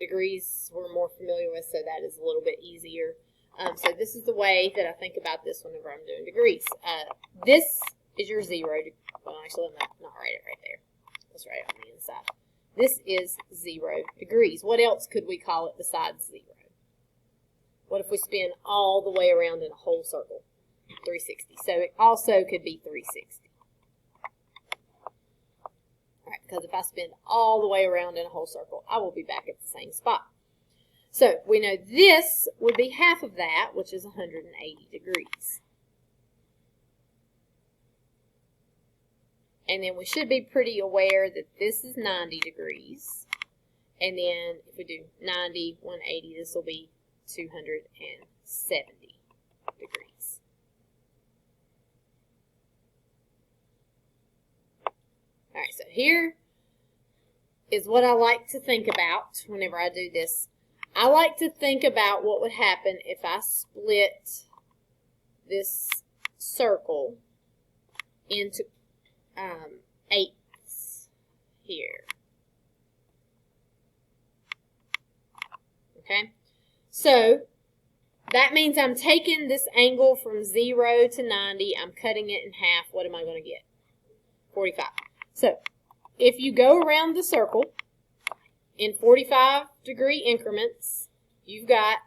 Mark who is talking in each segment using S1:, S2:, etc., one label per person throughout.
S1: degrees we're more familiar with, so that is a little bit easier. So this is the way that I think about this whenever I'm doing degrees. This is your 0. Well, actually, I'm not write it right there. Let's write it on the inside. This is 0 degrees. What else could we call it besides 0? What if we spin all the way around in a whole circle? 360. So it also could be 360. All right, because if I spin all the way around in a whole circle, I will be back at the same spot. So we know this would be half of that, which is 180 degrees. And then we should be pretty aware that this is 90 degrees. And then if we do 90, 180, this will be 270 degrees. All right, so here is what I like to think about whenever I do this. I like to think about what would happen if I split this circle into eighths here. Okay, so that means I'm taking this angle from 0 to 90. I'm cutting it in half. What am I going to get? 45. So if you go around the circle in 45-degree increments, you've got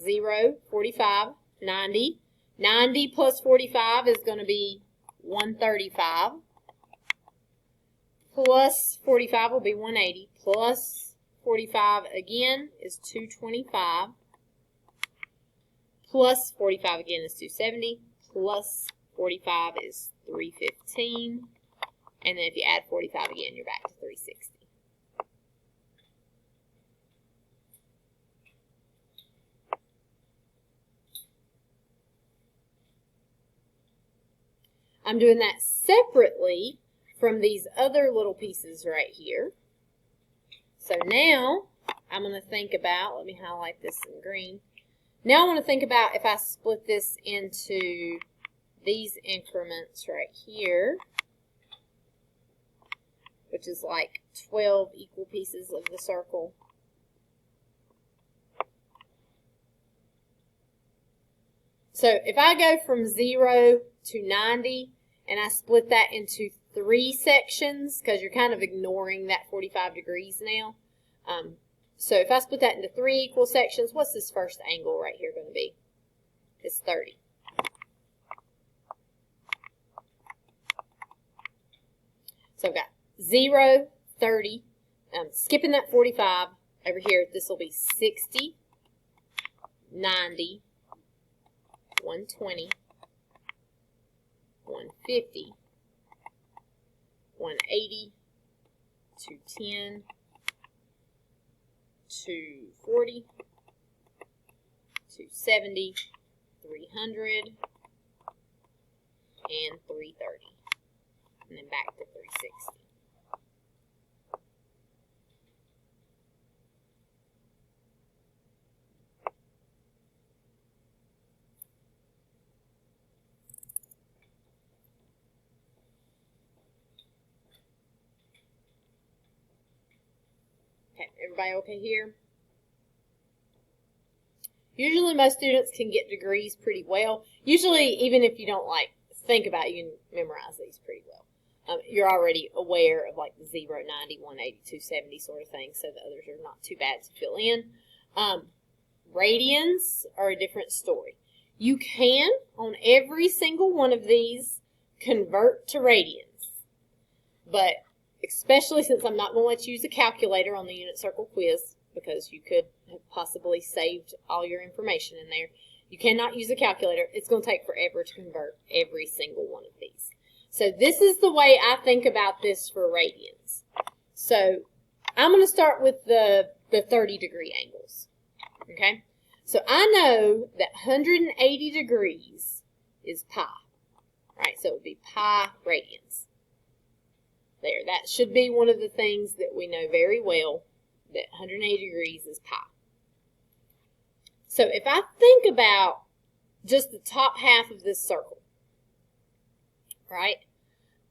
S1: 0, 45, 90. 90 plus 45 is going to be 135. Plus 45 will be 180. Plus 45 again is 225. Plus 45 again is 270. Plus 45 is 315. And then if you add 45 again, you're back to 360. I'm doing that separately from these other little pieces right here. So now I'm going to think about, let me highlight this in green. Now I want to think about if I split this into these increments right here, which is like 12 equal pieces of the circle. So if I go from 0 to 90 and I split that into 3 sections, because you're kind of ignoring that 45 degrees now. So if I split that into 3 equal sections, what's this first angle right here going to be? It's 30. So I've got 0, 30. Skipping that 45 over here, this will be 60, 90, 120, 150, 180, 210, 240, 270, 300, and 330. And then back to 360. Okay, everybody okay here? Usually most students can get degrees pretty well. Usually, even if you don't like think about it, you can memorize these pretty well. You're already aware of like the 0, 90, 180, 270 sort of thing, so the others are not too bad to fill in. Radians are a different story. You can, on every single one of these, convert to radians. But especially since I'm not going to let you use a calculator on the unit circle quiz, because you could have possibly saved all your information in there. You cannot use a calculator. It's going to take forever to convert every single one of these. So this is the way I think about this for radians. So I'm going to start with the 30-degree angles. Okay? So I know that 180 degrees is pi. Right? So it would be pi radians. There. That should be one of the things that we know very well, that 180 degrees is pi. So if I think about just the top half of this circle, right,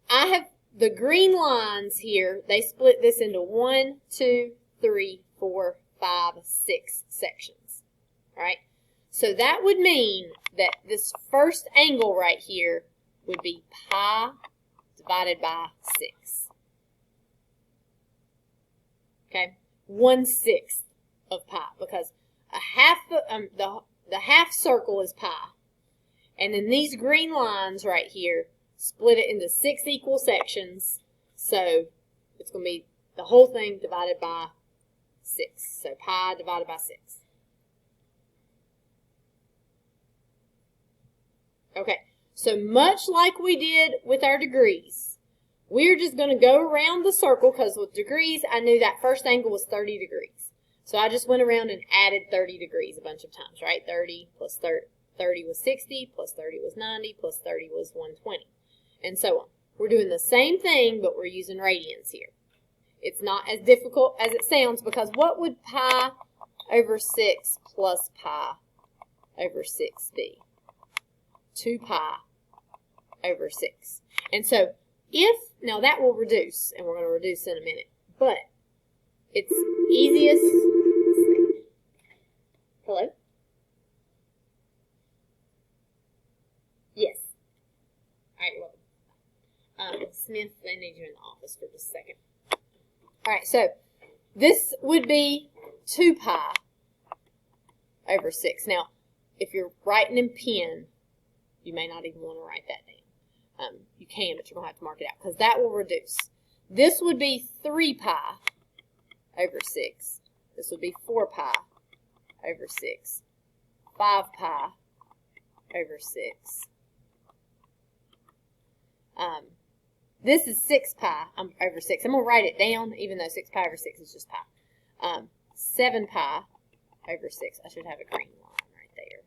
S1: I have the green lines here, they split this into 1, 2, 3, 4, 5, 6 sections. All right? So that would mean that this first angle right here would be pi divided by 6. Okay? 1/6 of pi, because a half the half circle is pi. And then these green lines right here split it into 6 equal sections. So it's going to be the whole thing divided by 6. So pi divided by 6. Okay, so much like we did with our degrees, we're just going to go around the circle, because with degrees, I knew that first angle was 30 degrees. So I just went around and added 30 degrees a bunch of times, right? 30 plus 30 was 60, plus 30 was 90, plus 30 was 120, and so on. We're doing the same thing, but we're using radians here. It's not as difficult as it sounds, because what would pi over 6 plus pi over 6 be? 2 pi over 6. And so now that will reduce, and we're going to reduce in a minute, but it's easiest. Hello? Yes. All right, well, Smith, they need you in the office for just a second. All right, so this would be 2 pi over 6. Now, if you're writing in pen, you may not even want to write that down. You can, but you're going to have to mark it out, because that will reduce. This would be 3 pi over 6. This would be 4 pi over 6. 5 pi over 6. This is 6 pi over 6. I'm going to write it down, even though 6 pi over 6 is just pi. 7 pi over 6. I should have a green line right there.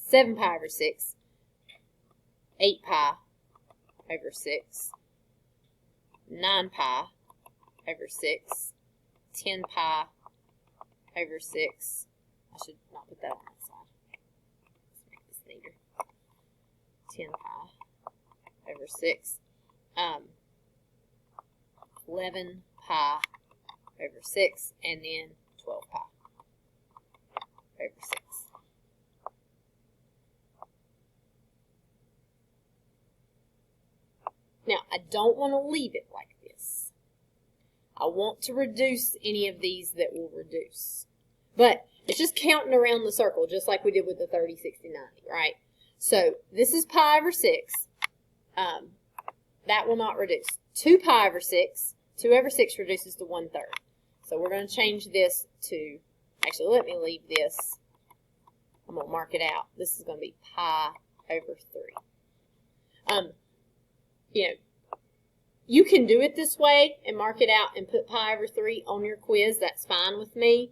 S1: 7 pi over 6. 8 pi over 6. 9 pi over 6. 10 pi over 6. I should not put that on that side. Let's make this neater. 10 pi over 6. 11 pi over 6, and then 12 pi over 6. Now, I don't want to leave it like this. I want to reduce any of these that will reduce. But it's just counting around the circle, just like we did with the 30, 60, 90, right? So this is pi over 6. That will not reduce. 2 pi over 6. 2 over 6 reduces to 1/3. So we're going to change this to, actually, let me leave this. I'm going to mark it out. This is going to be pi over 3. You can do it this way and mark it out and put pi over 3 on your quiz. That's fine with me.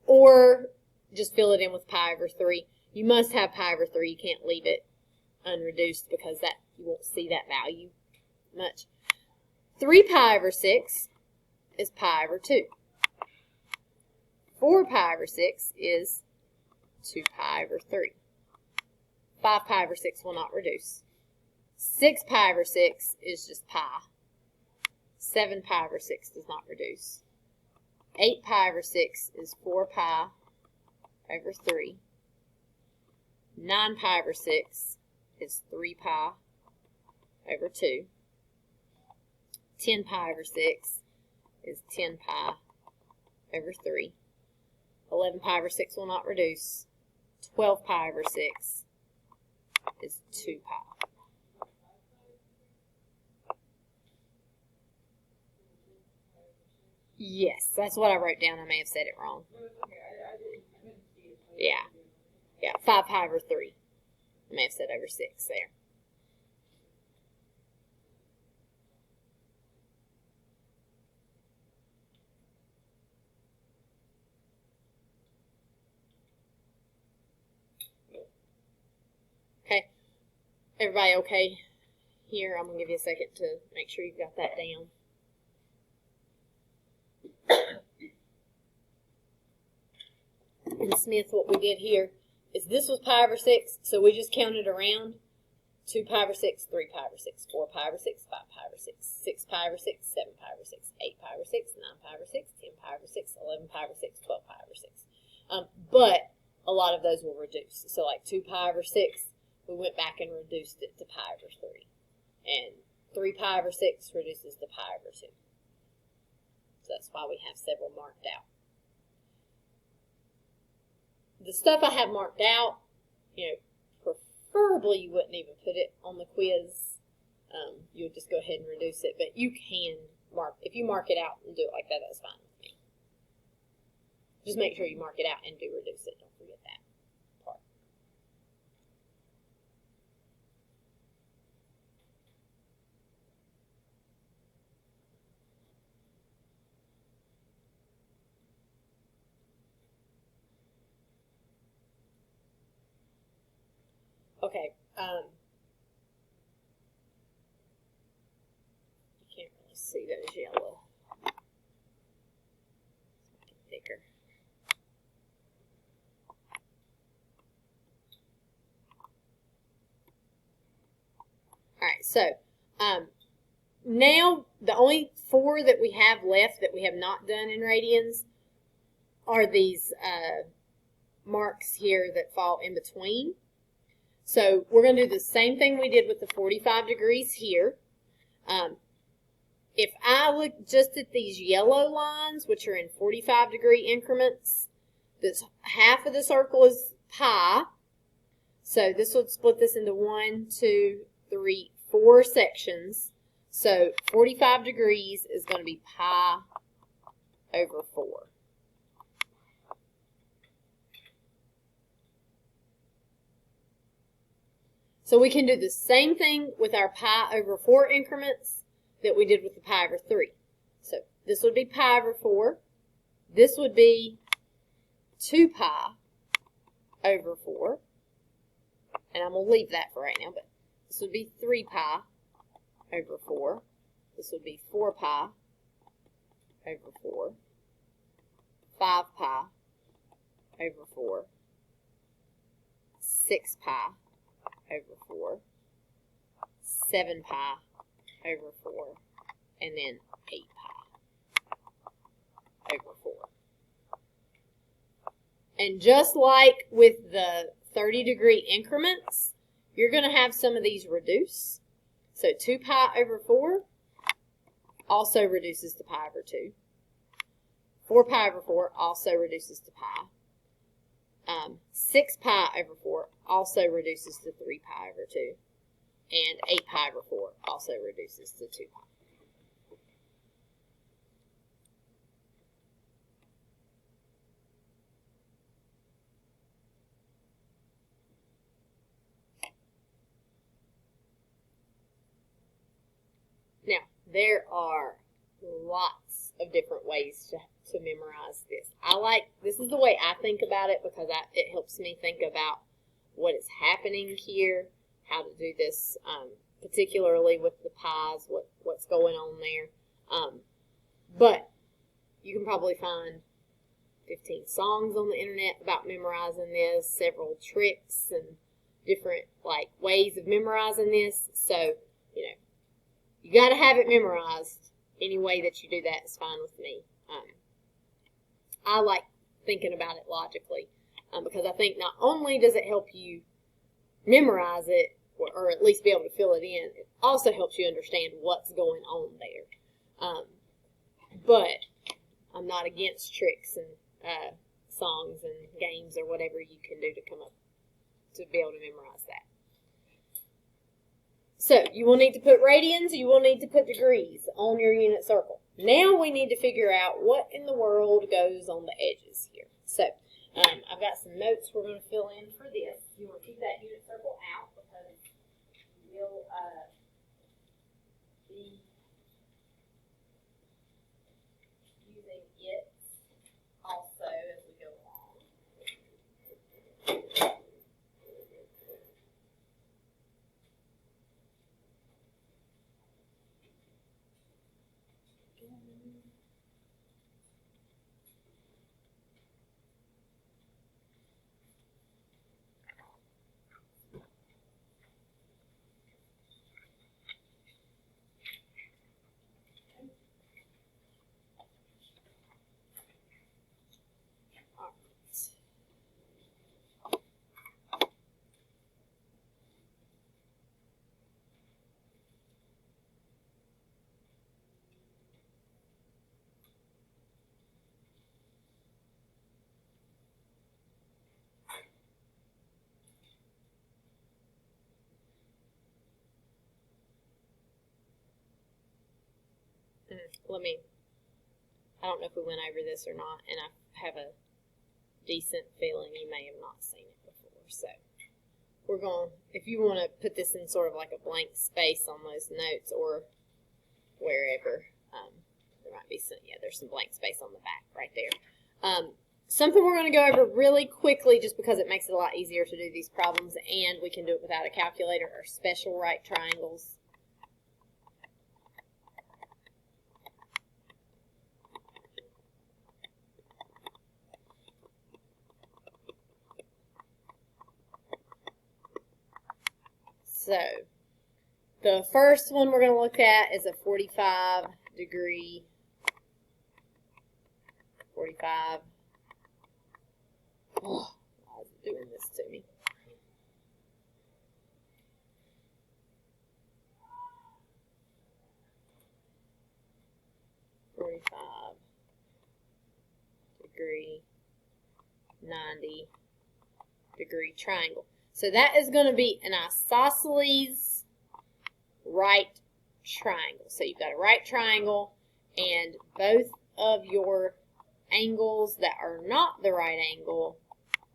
S1: Or just fill it in with pi over 3. You must have pi over 3. You can't leave it unreduced, because that you won't see that value much. 3 pi over 6 is pi over 2. 4 pi over 6 is 2 pi over 3. 5 pi over 6 will not reduce. 6 pi over 6 is just pi. 7 pi over 6 does not reduce. 8 pi over 6 is 4 pi over 3. 9 pi over 6 is 3 pi over 2. 10 pi over 6 is 10 pi over 3. 11 pi over 6 will not reduce. 12 pi over 6 is 2 pi. Yes, that's what I wrote down. I may have said it wrong. Yeah, 5 pi over 3. I may have said over 6 there. Okay, everybody okay here? I'm going to give you a second to make sure you've got that down. In Smith, what we did here is this was pi over 6, so we just counted around 2 pi over 6, 3 pi over 6, 4 pi over 6, 5 pi over 6, 6 pi over 6, 7 pi over 6, 8 pi over 6, 9 pi over 6, 10 pi over 6, 11 pi over 6, 12 pi over 6. But a lot of those will reduce. So like 2 pi over 6, we went back and reduced it to pi over 3. And 3 pi over 6 reduces to pi over 2. So that's why we have several marked out. The stuff I have marked out, preferably you wouldn't even put it on the quiz. You would just go ahead and reduce it. But you can mark, if you mark it out and do it like that, that's fine with me. Just make sure you mark it out and do reduce it. Don't forget that part. Okay. You can't really see those yellow. Let's make it bigger. All right, so now the only 4 that we have left that we have not done in radians are these marks here that fall in between. So we're going to do the same thing we did with the 45 degrees here. If I look just at these yellow lines, which are in 45-degree increments, this half of the circle is pi. So this would split this into 1, 2, 3, 4 sections. So 45 degrees is going to be pi over 4. So we can do the same thing with our pi over 4 increments that we did with the pi over 3. So this would be pi over 4. This would be 2 pi over 4. And I'm going to leave that for right now, but this would be 3 pi over 4. This would be 4 pi over 4. 5 pi over 4. 6 pi over 4. 7 pi over 4. And then 8 pi over 4. And just like with the 30-degree increments, you're going to have some of these reduce. So 2 pi over 4 also reduces to pi over 2. 4 pi over 4 also reduces to pi. 6 pi over 4 also reduces to 3 pi over 2. And 8 pi over 4 also reduces to 2 pi. Now, there are lots of different ways to memorize this. This is the way I think about it because it helps me think about what is happening here, how to do this, particularly with the pies, what's going on there. But you can probably find 15 songs on the internet about memorizing this, several tricks and different ways of memorizing this. So, you got to have it memorized. Any way that you do that is fine with me. I like thinking about it logically because I think not only does it help you memorize it or at least be able to fill it in, it also helps you understand what's going on there. But I'm not against tricks and songs and games or whatever you can do to come up to be able to memorize that. So you will need to put radians, you will need to put degrees on your unit circle. Now we need to figure out what in the world goes on the edges here. So I've got some notes we're going to fill in for this. You want to keep that unit circle out because you will be using it also as we go along. I don't know if we went over this or not, and I have a decent feeling you may have not seen it before. So we're going, if you want to put this in sort of like a blank space on those notes or wherever, there might be some, yeah, there's some blank space on the back right there. Something we're going to go over really quickly just because it makes it a lot easier to do these problems and we can do it without a calculator are special right triangles. So, the first one we're going to look at is a 45-degree, 45. Oh, why is it doing this to me? Degree, 90-degree triangle. So that is going to be an isosceles right triangle. So you've got a right triangle and both of your angles that are not the right angle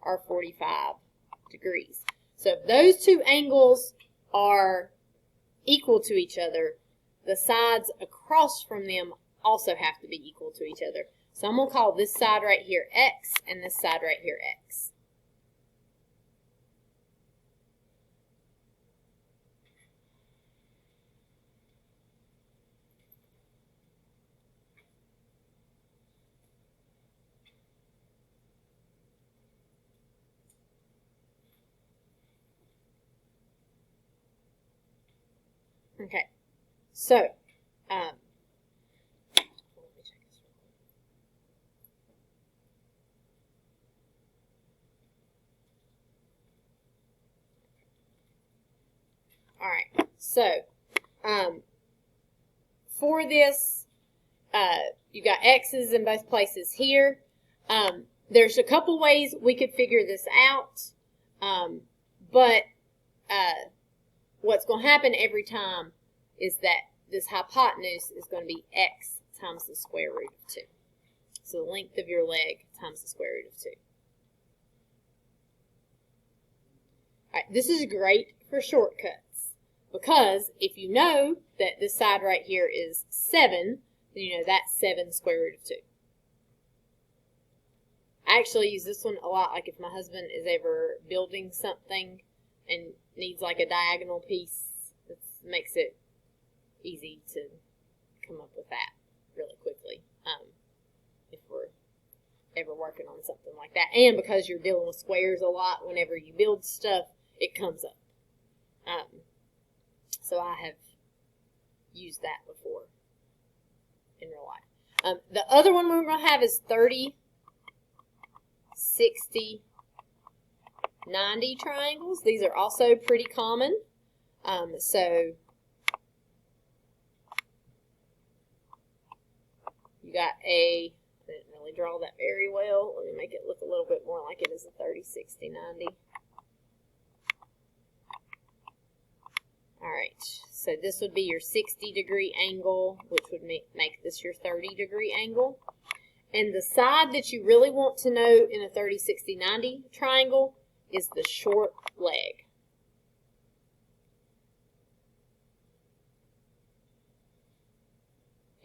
S1: are 45 degrees. So if those two angles are equal to each other, the sides across from them also have to be equal to each other. So I'm going to call this side right here X and this side right here X. Okay, so, all right, so, for this, you got X's in both places here. There's a couple ways we could figure this out, but what's going to happen every time is that this hypotenuse is going to be X times the square root of 2. So the length of your leg times the square root of 2. All right, this is great for shortcuts because if you know that this side right here is 7, then you know that's 7 square root of 2. I actually use this one a lot, like if my husband is ever building something and needs like a diagonal piece, this makes it easy to come up with that really quickly if we're ever working on something like that. And because you're dealing with squares a lot whenever you build stuff, it comes up. So I have used that before in real life. The other one we're going to have is 30, 60, 90 triangles. These are also pretty common. So you got I didn't really draw that very well. Let me make it look a little bit more like it is a 30, 60, 90. All right, so this would be your 60-degree angle, which would make this your 30-degree angle. And the side that you really want to know in a 30, 60, 90 triangle is the short leg.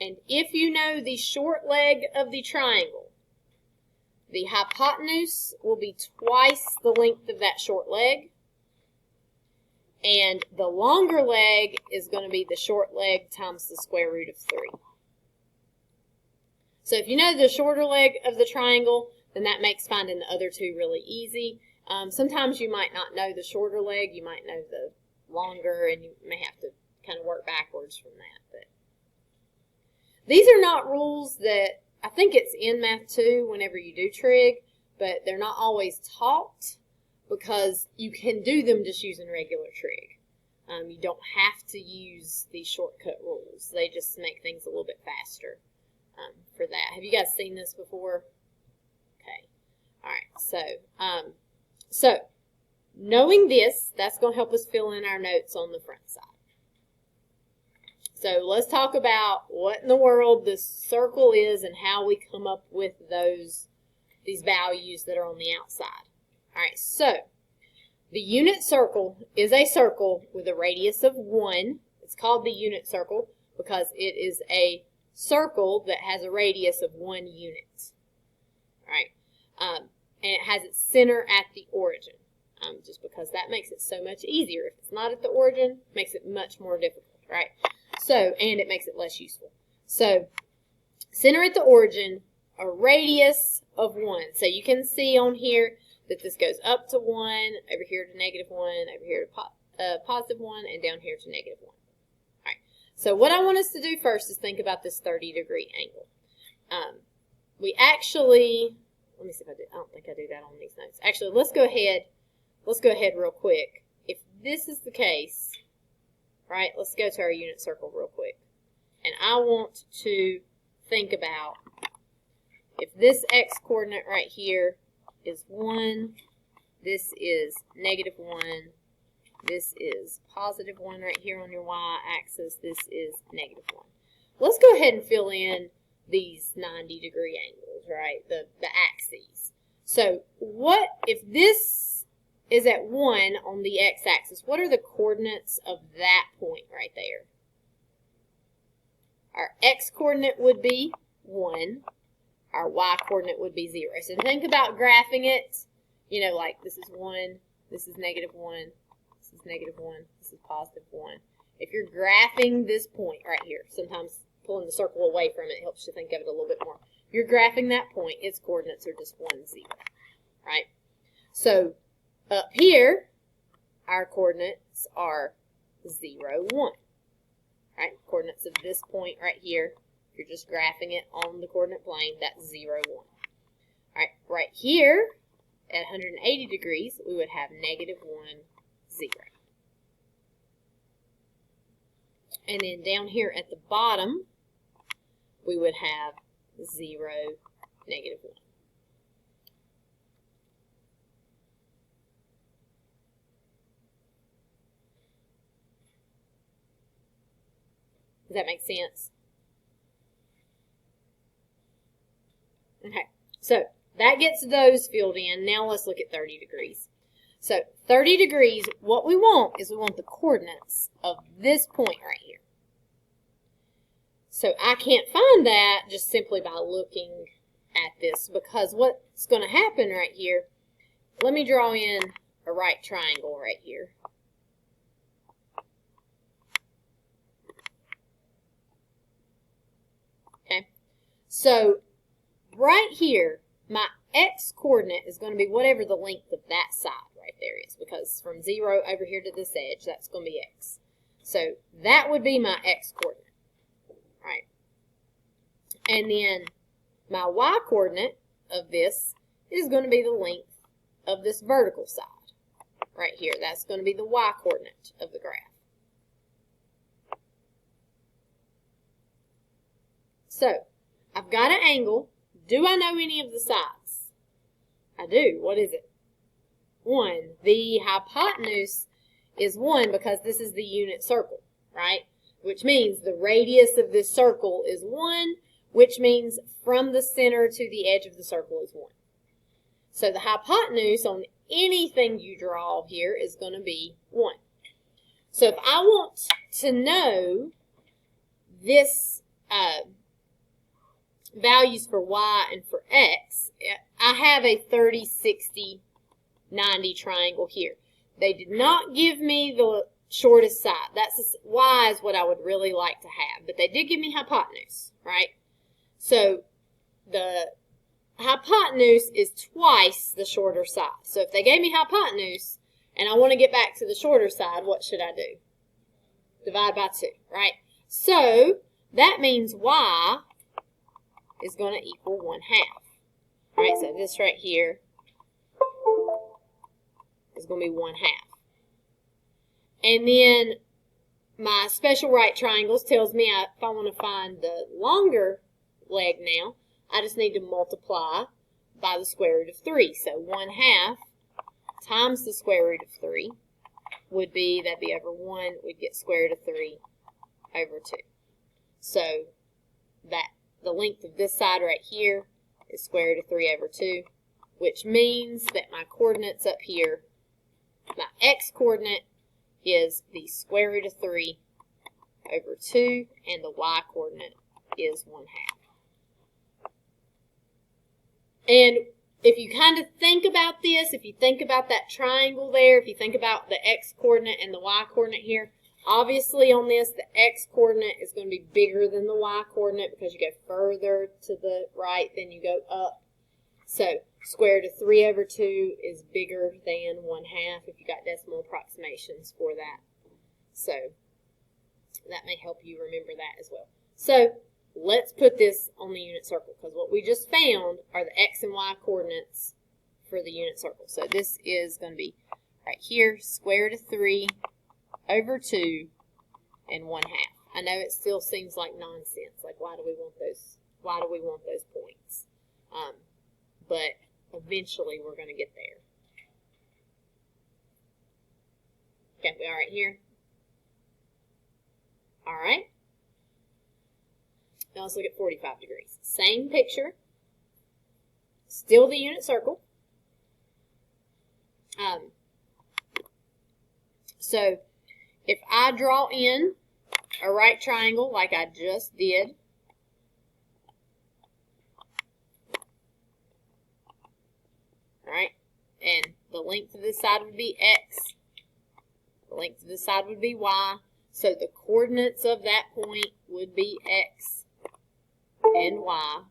S1: And if you know the short leg of the triangle, the hypotenuse will be twice the length of that short leg. And the longer leg is going to be the short leg times the square root of 3. So if you know the shorter leg of the triangle, then that makes finding the other two really easy. Sometimes you might not know the shorter leg, you might know the longer, and you may have to kind of work backwards from that. But these are not rules that, I think it's in Math 2 whenever you do trig, but they're not always taught because you can do them just using regular trig. You don't have to use these shortcut rules. They just make things a little bit faster for that. Have you guys seen this before? Okay. All right. So knowing this, that's going to help us fill in our notes on the front side. So let's talk about what in the world this circle is and how we come up with these values that are on the outside. All right, so the unit circle is a circle with a radius of 1. It's called the unit circle because it is a circle that has a radius of 1 unit. All right, and it has its center at the origin, just because that makes it so much easier. If it's not at the origin, it makes it much more difficult, right? So, and it makes it less useful. So, center at the origin, a radius of 1. So you can see on here that this goes up to 1, over here to -1, over here to positive 1, and down here to -1. All right. So what I want us to do first is think about this 30-degree angle. We actually, let me see if I do. I don't think I do that on these notes. Actually, let's go ahead real quick. If this is the case, right, let's go to our unit circle real quick. And I want to think about if this x coordinate right here is 1, this is -1, this is +1 right here on your y-axis, this is -1. Let's go ahead and fill in these 90-degree angles, right, the axes. So what if this is at 1 on the x-axis? What are the coordinates of that point right there? Our x-coordinate would be 1. Our y-coordinate would be 0. So think about graphing it, you know, like this is 1, this is -1, this is -1, this is +1. If you're graphing this point right here, sometimes pulling the circle away from it helps you think of it a little bit more. If you're graphing that point, its coordinates are just 1, 0, right? So up here, our coordinates are 0, 1, right? Coordinates of this point right here, if you're just graphing it on the coordinate plane, that's 0, 1. All right, right here at 180 degrees, we would have -1, 0. And then down here at the bottom, we would have 0, -1. Does that make sense? Okay, so that gets those filled in. Now let's look at 30 degrees. So 30 degrees, what we want is we want the coordinates of this point right here. So I can't find that just simply by looking at this, because what's going to happen right here, let me draw in a right triangle right here. Okay, so right here, my x-coordinate is going to be whatever the length of that side right there is, because from 0 over here to this edge, that's going to be x. So that would be my x-coordinate, right? And then my y-coordinate of this is going to be the length of this vertical side right here. That's going to be the y-coordinate of the graph. So I've got an angle. Do I know any of the sides? I do. What is it? 1. The hypotenuse is 1 because this is the unit circle, right? Which means the radius of this circle is 1, which means from the center to the edge of the circle is 1. So the hypotenuse on anything you draw here is going to be 1. So if I want to know this values for y and for x, I have a 30, 60, 90 triangle here. They did not give me the shortest side. That's y is what I would really like to have, but they did give me hypotenuse, right? So the hypotenuse is twice the shorter side. So if they gave me hypotenuse and I want to get back to the shorter side, what should I do? Divide by 2, right? So that means y is going to equal 1/2. All right, so this right here is going to be 1/2. And then my special right triangles tells me if I want to find the longer leg now, I just need to multiply by the square root of 3. So 1/2 times the square root of 3 would be, that'd be over 1, we'd get square root of 3 over 2. So that the length of this side right here is square root of 3 over 2, which means that my coordinates up here, my x coordinate is the square root of 3 over 2, and the y coordinate is 1/2. And if you kind of think about this, if you think about that triangle there, if you think about the x coordinate and the y coordinate here, obviously on this, the x coordinate is going to be bigger than the y coordinate because you go further to the right than you go up. So square root of 3 over 2 is bigger than 1/2 if you got decimal approximations for that. So that may help you remember that as well. So let's put this on the unit circle because what we just found are the x and y coordinates for the unit circle. So this is going to be right here, square root of 3 over 2 and 1/2. I know it still seems like nonsense. Like, why do we want those? Why do we want those points? But eventually we're going to get there. Okay, we all right here? All right. Now let's look at 45 degrees. Same picture. Still the unit circle. So if I draw in a right triangle like I just did, all right, and the length of this side would be x, the length of this side would be y, so the coordinates of that point would be x and y.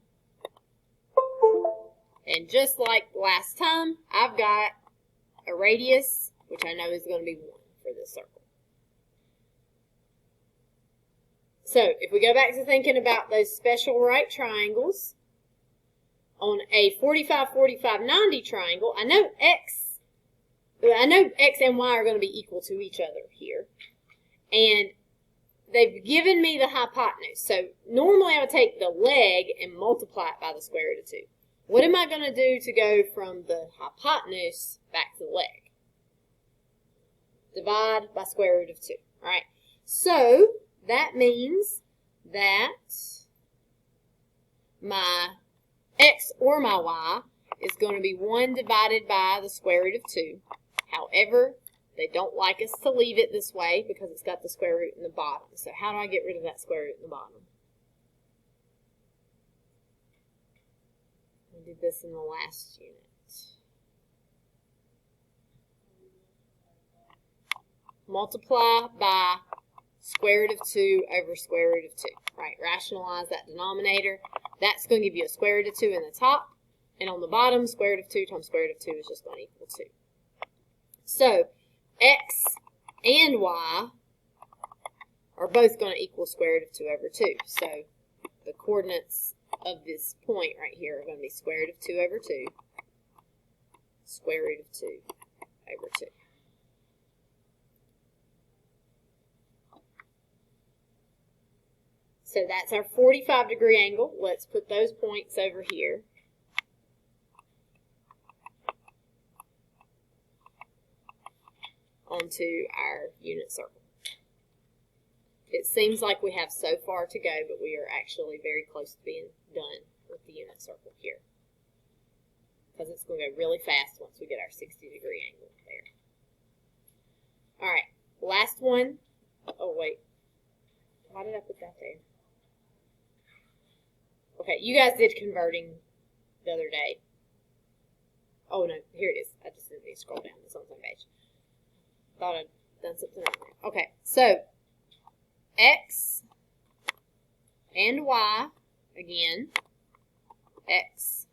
S1: And just like last time, I've got a radius, which I know is going to be 1 for this circle. So if we go back to thinking about those special right triangles, on a 45, 45, 90 triangle, I know x and y are going to be equal to each other here. And they've given me the hypotenuse. So normally I would take the leg and multiply it by the square root of 2. What am I going to do to go from the hypotenuse back to the leg? Divide by square root of 2. All right. So that means that my x or my y is going to be 1 divided by the square root of 2. However, they don't like us to leave it this way because it's got the square root in the bottom. So how do I get rid of that square root in the bottom? I did this in the last unit. Multiply by square root of 2 over square root of 2. Right, rationalize that denominator. That's going to give you a square root of 2 in the top. And on the bottom, square root of 2 times square root of 2 is just going to equal 2. So x and y are both going to equal square root of 2 over 2. So the coordinates of this point right here are going to be square root of 2 over 2, square root of 2 over 2. So that's our 45-degree angle. Let's put those points over here. Onto our unit circle. It seems like we have so far to go, but we are actually very close to being done with the unit circle here. Because it's going to go really fast once we get our 60-degree angle there. All right, last one. Oh, wait. Why did I put that there? Okay, you guys did converting the other day. Oh, no, here it is. I just didn't need to scroll down. It's on the same page. Thought I'd done something wrong there. Okay, so x and y, again, x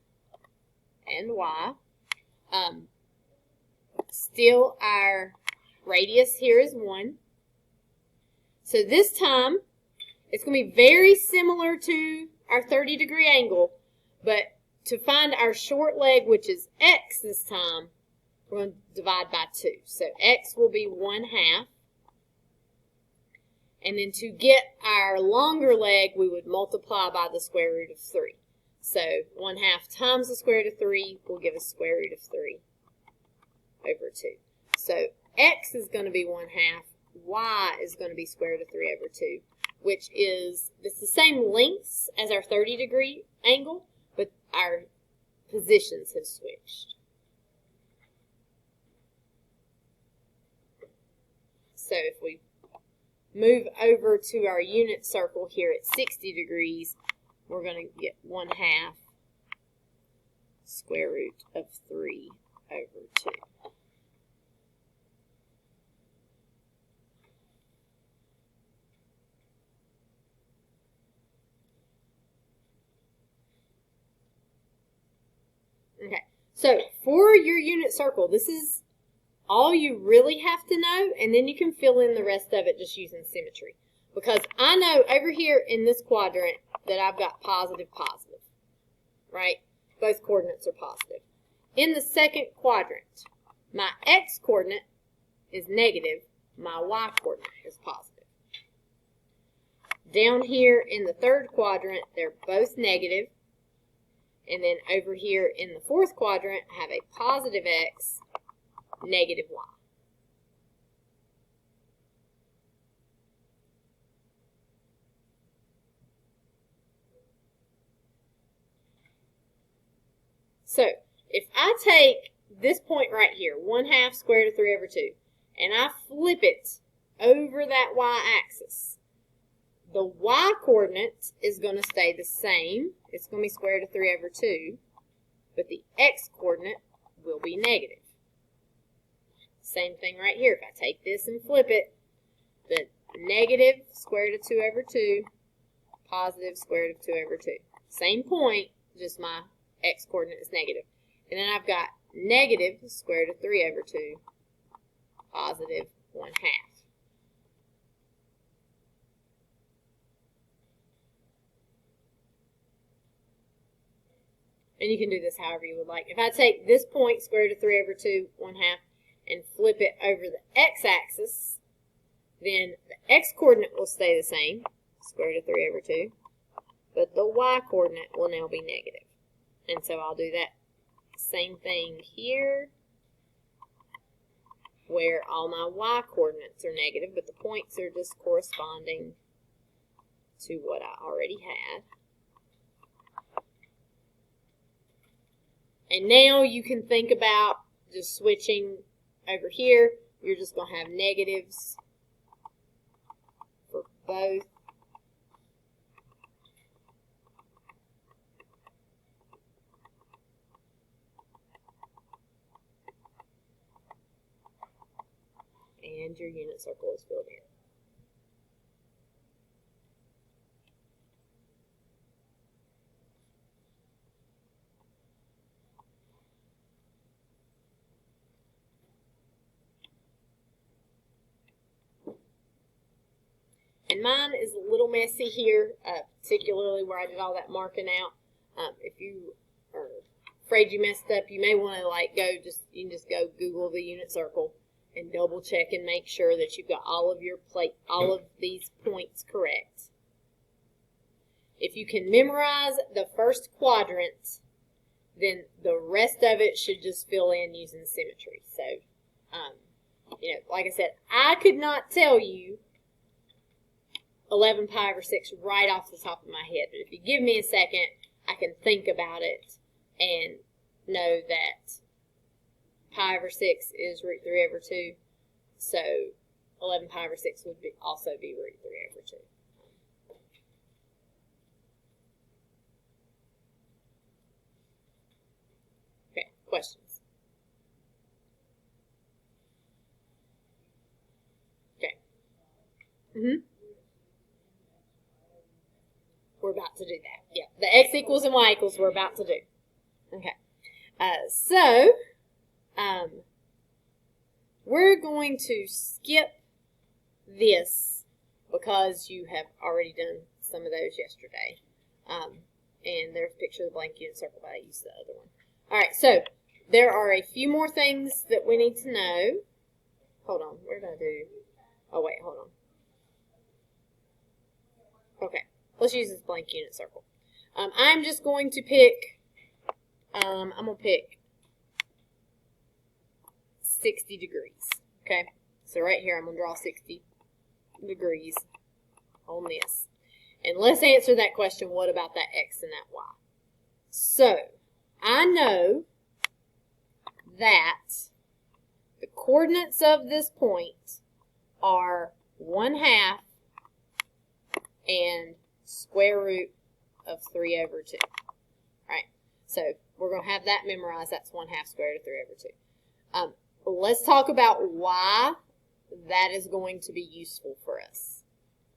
S1: and y. Still our radius here is 1. So this time, it's going to be very similar to our 30-degree angle, but to find our short leg, which is x this time, we're going to divide by 2. So x will be 1/2. And then to get our longer leg, we would multiply by the square root of 3. So 1/2 times the square root of 3 will give us square root of 3 over 2. So x is going to be 1/2. Y is going to be square root of 3 over 2. which is it's the same lengths as our 30-degree angle, but our positions have switched. So if we move over to our unit circle here at 60 degrees, we're going to get 1/2 square root of 3 over 2. Okay, so for your unit circle, this is all you really have to know, and then you can fill in the rest of it just using symmetry. Because I know over here in this quadrant that I've got positive, positive, right? Both coordinates are positive. In the second quadrant, my x-coordinate is negative, my y-coordinate is positive. Down here in the third quadrant, they're both negative. And then over here in the fourth quadrant, I have a positive x, negative y. So if I take this point right here, 1/2 square root of 3 over 2, and I flip it over that y-axis, the y-coordinate is going to stay the same. It's going to be square root of 3 over 2, but the x-coordinate will be negative. Same thing right here. If I take this and flip it, the negative square root of 2 over 2, positive square root of 2 over 2. Same point, just my x-coordinate is negative. And then I've got negative square root of 3 over 2, positive 1/2. And you can do this however you would like. If I take this point, square root of 3 over 2, 1/2, and flip it over the x-axis, then the x-coordinate will stay the same, square root of 3 over 2, but the y-coordinate will now be negative. And so I'll do that same thing here, where all my y-coordinates are negative, but the points are just corresponding to what I already had. And now you can think about just switching over here. You're just going to have negatives for both. And your unit circle is filled in. And mine is a little messy here, particularly where I did all that marking out. If you are afraid you messed up, you may want to you can just go Google the unit circle and double check and make sure that you've got all of these points correct. If you can memorize the first quadrant, then the rest of it should just fill in using symmetry. So, like I said, I could not tell you 11 pi over 6 right off the top of my head. But if you give me a second, I can think about it and know that pi over 6 is root 3 over 2. So 11 pi over 6 would also be root 3 over 2. Okay, questions? Okay. We're about to do that. Yeah, the x equals and y equals we're about to do. Okay. We're going to skip this because you have already done some of those yesterday. And there's a picture of the blank unit circle, but I used the other one. All right, so there are a few more things that we need to know. Hold on, what did I do? Oh, wait, hold on. Okay, let's use this blank unit circle. I'm just going to pick, I'm going to pick 60 degrees, okay? So right here, I'm going to draw 60 degrees. on this. And let's answer that question, what about that x and that y? So, I know that the coordinates of this point are 1/2 and square root of 3 over 2. Right? So, we're going to have that memorized. That's 1/2 square root of 3 over 2. Let's talk about why that is going to be useful for us.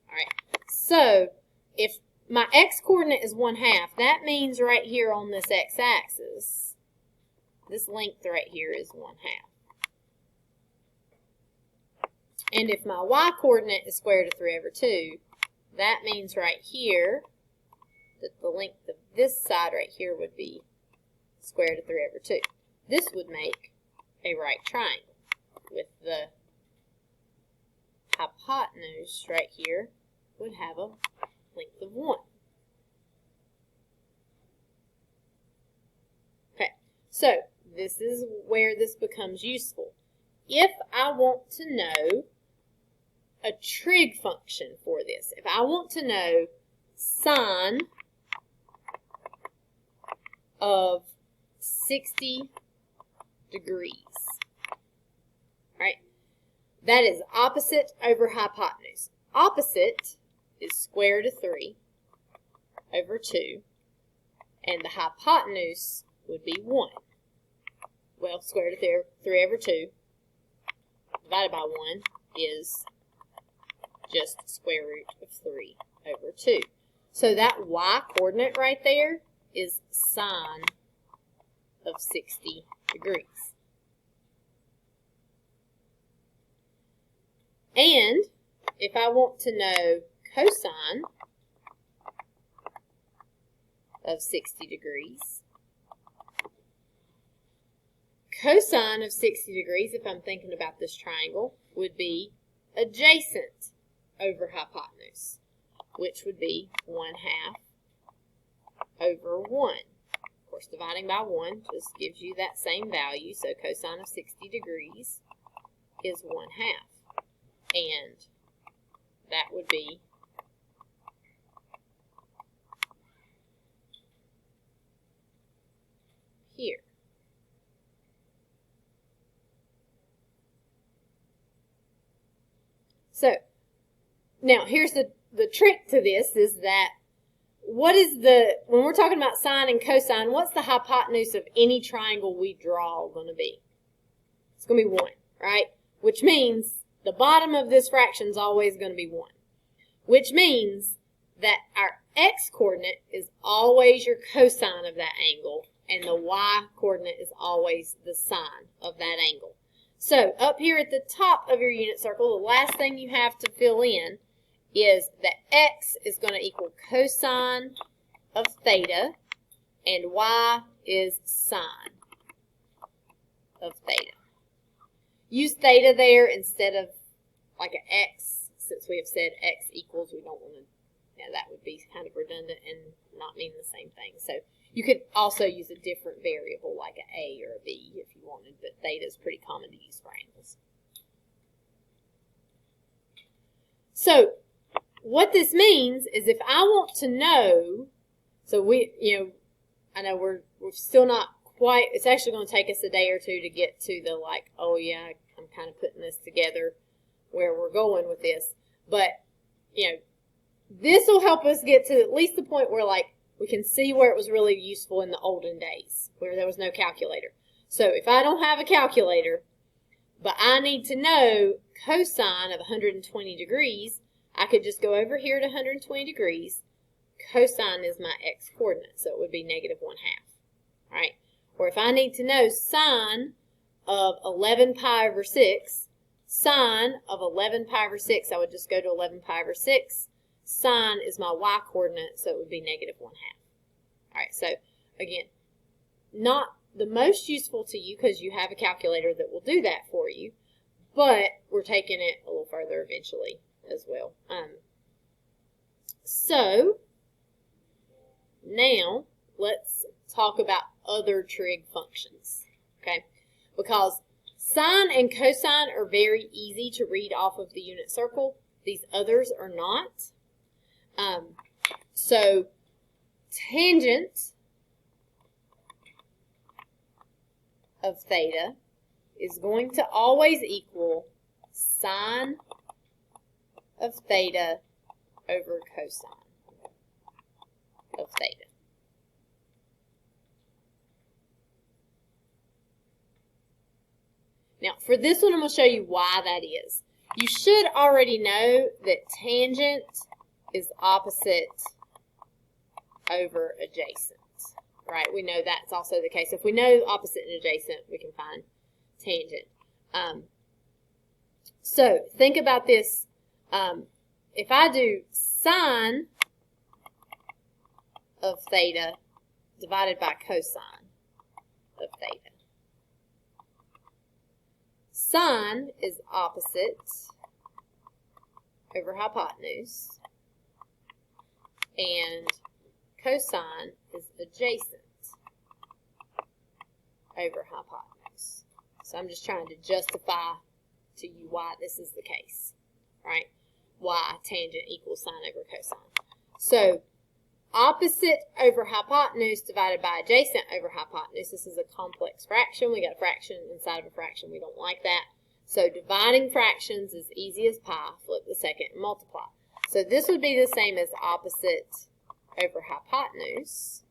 S1: All right. So, if my x-coordinate is 1/2, that means right here on this x-axis, this length right here is 1/2. And if my y-coordinate is square root of 3 over 2, that means right here that the length of this side right here would be square root of 3 over 2. This would make a right triangle with the hypotenuse right here would have a length of 1. Okay, so this is where this becomes useful. If I want to know a trig function for this, if I want to know sine of 60 degrees, right? That is opposite over hypotenuse. Opposite is square root of 3 over 2, and the hypotenuse would be 1. Well, square root of 3 over 2 divided by 1 is just square root of 3 over 2. So that y-coordinate right there is sine of 60 degrees. And if I want to know cosine of 60 degrees, cosine of 60 degrees, if I'm thinking about this triangle, would be adjacent over hypotenuse, which would be 1/2 over 1. Of course, dividing by 1 just gives you that same value, so cosine of 60 degrees is 1/2. And that would be here. So, now here's the trick to this is that when we're talking about sine and cosine, what's the hypotenuse of any triangle we draw going to be? It's going to be 1, right? Which means the bottom of this fraction is always going to be 1. Which means that our x-coordinate is always your cosine of that angle, and the y-coordinate is always the sine of that angle. So up here at the top of your unit circle, the last thing you have to fill in is that x is going to equal cosine of theta, and y is sine of theta. Use theta there instead of like an x, since we have said x equals, we don't want to, that would be kind of redundant and not mean the same thing. So you could also use a different variable like an a or a b if you wanted, but theta is pretty common to use for angles. So what this means is if I want to know, so I know we're still not quite, it's actually going to take us a day or two to get to the like, oh yeah, I'm kind of putting this together where we're going with this. But, this will help us get to at least the point where like we can see where it was really useful in the olden days where there was no calculator. So if I don't have a calculator, but I need to know cosine of 120 degrees, I could just go over here to 120 degrees. Cosine is my x-coordinate, so it would be -1/2, right? Or if I need to know sine of 11 pi over 6, sine of 11 pi over 6, I would just go to 11 pi over 6. Sine is my y-coordinate, so it would be -1/2. All right, so again, not the most useful to you because you have a calculator that will do that for you, but we're taking it a little further eventually as well. So now let's talk about other trig functions, okay? Because sine and cosine are very easy to read off of the unit circle. These others are not. So tangent of theta is going to always equal sine of theta over cosine of theta. Now, for this one, I'm going to show you why that is. You should already know that tangent is opposite over adjacent, right? We know that's also the case. If we know opposite and adjacent, we can find tangent. So think about this. If I do sine of theta divided by cosine of theta, sine is opposite over hypotenuse, and cosine is adjacent over hypotenuse. So I'm just trying to justify to you why this is the case, right? Why tangent equals sine over cosine. So opposite over hypotenuse divided by adjacent over hypotenuse. This is a complex fraction. We got a fraction inside of a fraction. We don't like that. So dividing fractions is easy as pie. Flip the second and multiply. So this would be the same as opposite over hypotenuse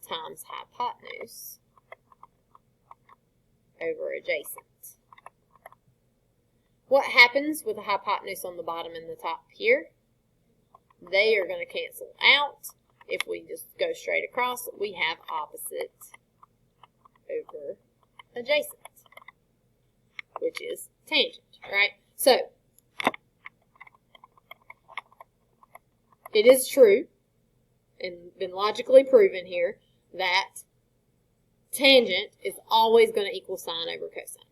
S1: times hypotenuse over adjacent. What happens with the hypotenuse on the bottom and the top here? They are going to cancel out. If we just go straight across, we have opposite over adjacent, which is tangent, right? So, it is true, and been logically proven here, that tangent is always going to equal sine over cosine.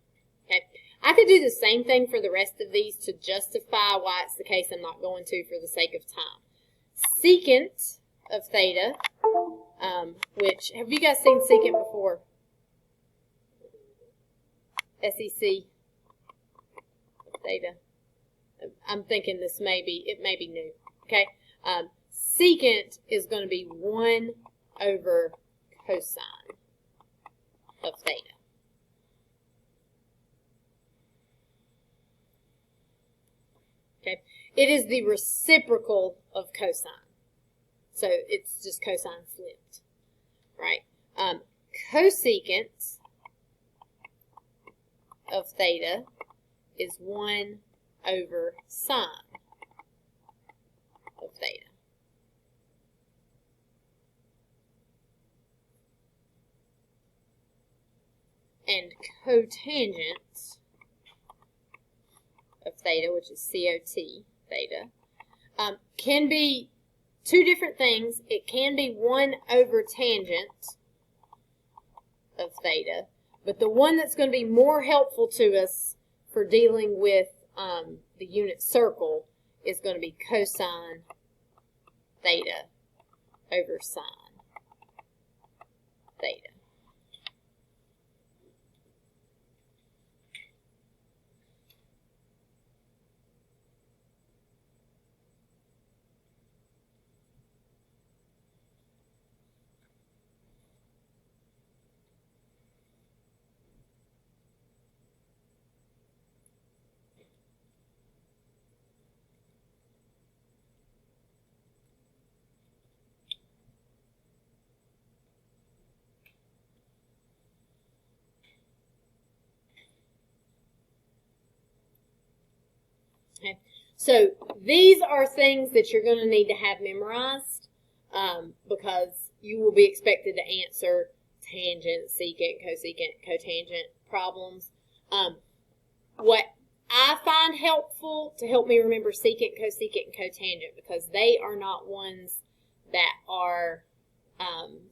S1: Okay? I could do the same thing for the rest of these to justify why it's the case. I'm not going to for the sake of time. Secant of theta, which, have you guys seen secant before? SEC theta. I'm thinking it may be new. Okay? Secant is going to be 1 over cosine of theta. Okay? It is the reciprocal of cosine. So it's just cosine flipped, right? Cosecant of theta is 1 over sine of theta. And cotangent of theta, which is COT theta, can be two different things. It can be 1 over tangent of theta, but the one that's going to be more helpful to us for dealing with the unit circle is going to be cosine theta over sine theta. Okay. So these are things that you're going to need to have memorized because you will be expected to answer tangent, secant, cosecant, cotangent problems. What I find helpful to help me remember secant, cosecant, and cotangent, because they are not ones that are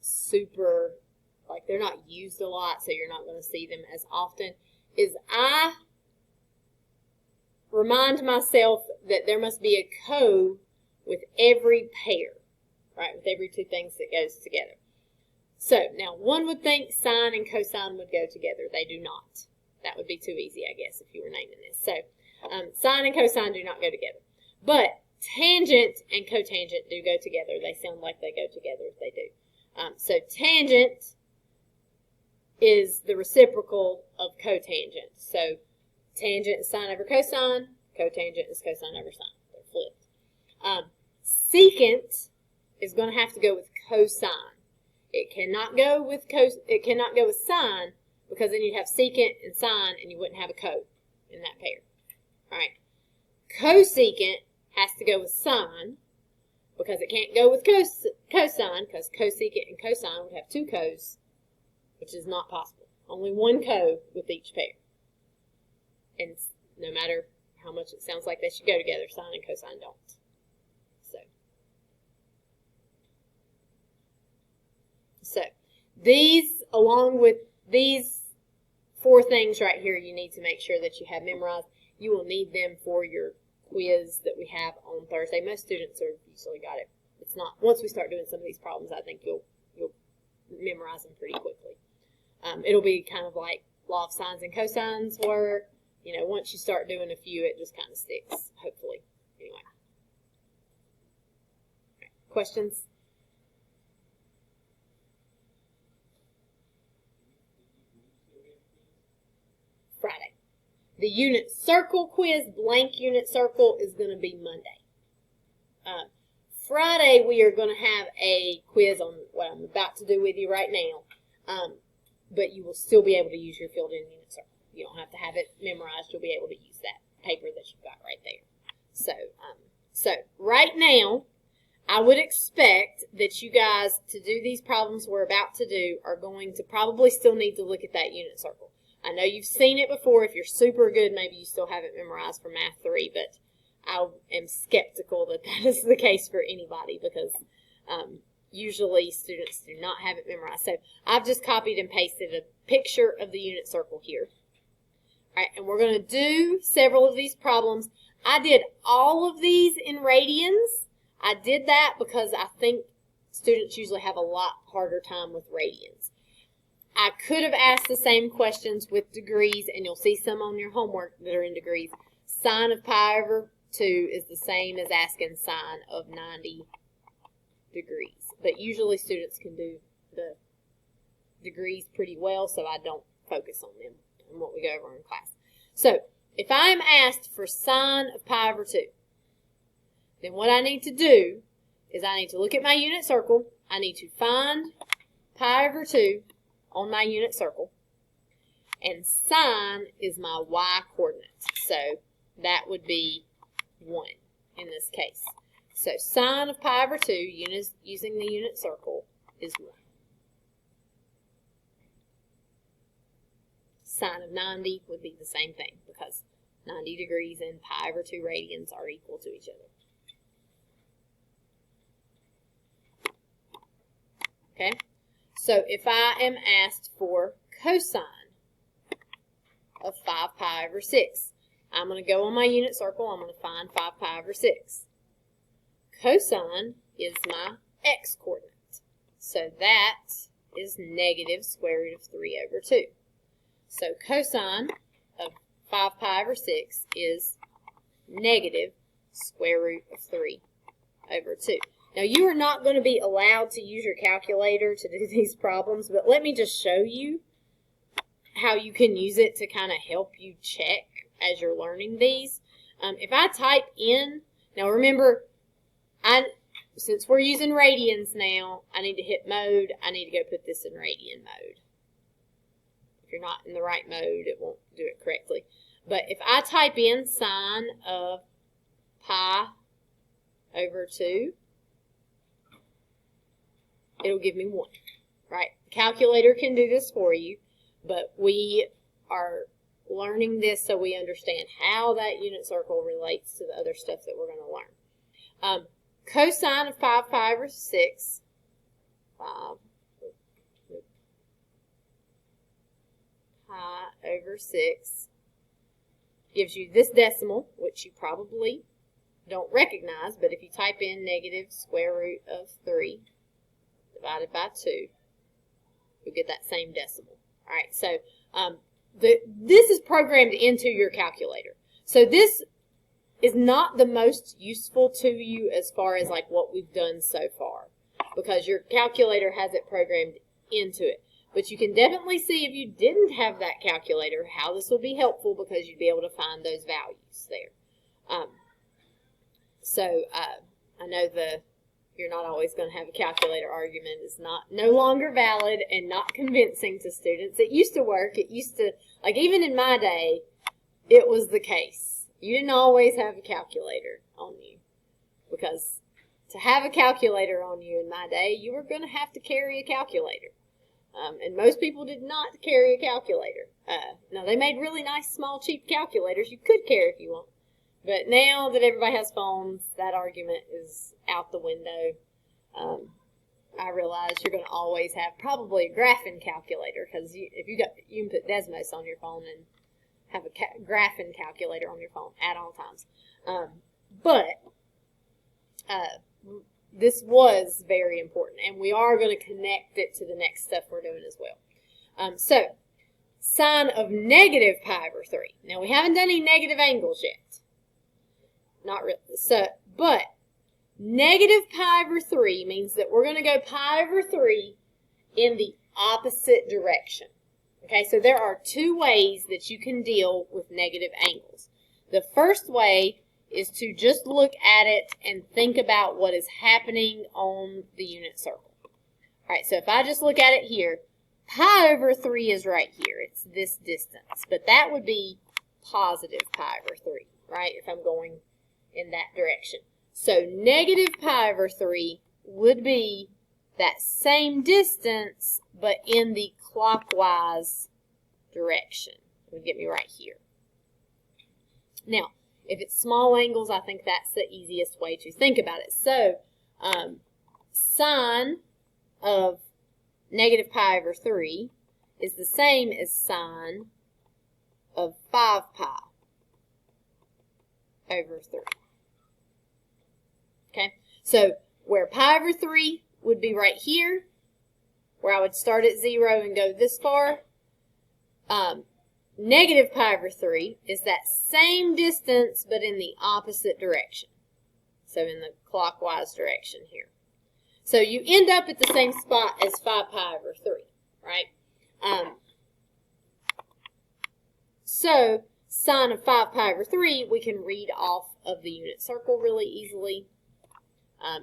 S1: super, like they're not used a lot, so you're not going to see them as often, is I remind myself that there must be a co with every pair, right, with every two things that goes together. So, now one would think sine and cosine would go together. They do not. That would be too easy, I guess, if you were naming this. So, sine and cosine do not go together. But tangent and cotangent do go together. They sound like they go together if they do. So tangent is the reciprocal of cotangent. So tangent is sine over cosine. Cotangent is cosine over sine. They're flipped. Secant is going to have to go with cosine. It cannot go with sine, because then you'd have secant and sine, and you wouldn't have a co in that pair. All right. Cosecant has to go with sine, because it can't go with cosine, because cosecant and cosine would have two cos, which is not possible. Only one co with each pair. And no matter how much it sounds like they should go together, sine and cosine don't. So these, along with these 4 things right here, you need to make sure that you have memorized. You will need them for your quiz that we have on Thursday. Most students are usually got it. It's not, once we start doing some of these problems, I think you'll memorize them pretty quickly. It'll be kind of like law of sines and cosines were. You know, once you start doing a few, it just kind of sticks, hopefully. Anyway. Right. Questions? Friday. The unit circle quiz, blank unit circle, is going to be Monday. Friday, we are going to have a quiz on what I'm about to do with you right now, but you will still be able to use your filled-in unit circle. You don't have to have it memorized. You'll be able to use that paper that you've got right there. So right now, I would expect that you guys, to do these problems we're about to do, are going to probably still need to look at that unit circle. I know you've seen it before. If you're super good, maybe you still have it memorized for Math 3, but I am skeptical that that is the case for anybody, because usually students do not have it memorized. So I've just copied and pasted a picture of the unit circle here. All right, and we're going to do several of these problems. I did all of these in radians. I did that because I think students usually have a lot harder time with radians. I could have asked the same questions with degrees, and you'll see some on your homework that are in degrees. Sine of pi over 2 is the same as asking sine of 90 degrees. But usually students can do the degrees pretty well, so I don't focus on them and what we go over in class. So if I am asked for sine of pi over 2, then what I need to do is I need to look at my unit circle. I need to find pi over 2 on my unit circle, and sine is my y coordinate, so that would be 1 in this case. So sine of pi over 2 using the unit circle is 1. Sine of 90 would be the same thing, because 90 degrees and pi over 2 radians are equal to each other. Okay? So if I am asked for cosine of 5 pi over 6, I'm going to go on my unit circle. I'm going to find 5 pi over 6. Cosine is my x-coordinate. So that is negative square root of 3 over 2. So cosine of 5 pi over 6 is negative square root of 3 over 2. Now, you are not going to be allowed to use your calculator to do these problems, but let me just show you how you can use it to kind of help you check as you're learning these. If I type in, now remember, since we're using radians now, I need to hit mode. I need to go put this in radian mode. If you're not in the right mode, it won't do it correctly. But if I type in sine of pi over 2, it'll give me 1, right? The calculator can do this for you, but we are learning this so we understand how that unit circle relates to the other stuff that we're going to learn. Cosine of 5 pi over 6, 5 pi over 6, gives you this decimal, which you probably don't recognize, but if you type in negative square root of 3 divided by 2, you'll get that same decimal. All right, so this is programmed into your calculator. So this is not the most useful to you as far as like what we've done so far, because your calculator has it programmed into it. But you can definitely see if you didn't have that calculator how this will be helpful, because you'd be able to find those values there. I know you're not always going to have a calculator argument is no longer valid and not convincing to students. It used to work. It used to, like even in my day, it was the case. You didn't always have a calculator on you, because to have a calculator on you in my day, you were going to have to carry a calculator. And most people did not carry a calculator. Now, they made really nice, small, cheap calculators you could carry if you want. But now that everybody has phones, that argument is out the window. I realize you're going to always have probably a graphing calculator, because you can put Desmos on your phone and have a graphing calculator on your phone at all times. This was very important, and we are going to connect it to the next stuff we're doing as well. So, sine of negative pi over 3. Now, we haven't done any negative angles yet. Not really. But negative pi over 3 means that we're going to go pi over 3 in the opposite direction. Okay, so there are two ways that you can deal with negative angles. The first way is to just look at it and think about what is happening on the unit circle. All right, so if I just look at it here, pi over 3 is right here. It's this distance, but that would be positive pi over 3, right, if I'm going in that direction. So negative pi over 3 would be that same distance, but in the clockwise direction. It would get me right here. Now, if it's small angles, I think that's the easiest way to think about it. So, sine of negative pi over 3 is the same as sine of 5 pi over 3. Okay, so where pi over 3 would be right here, where I would start at 0 and go this far, negative pi over 3 is that same distance, but in the opposite direction. So in the clockwise direction here. So you end up at the same spot as 5 pi over 3, right? So sine of 5 pi over 3, we can read off of the unit circle really easily.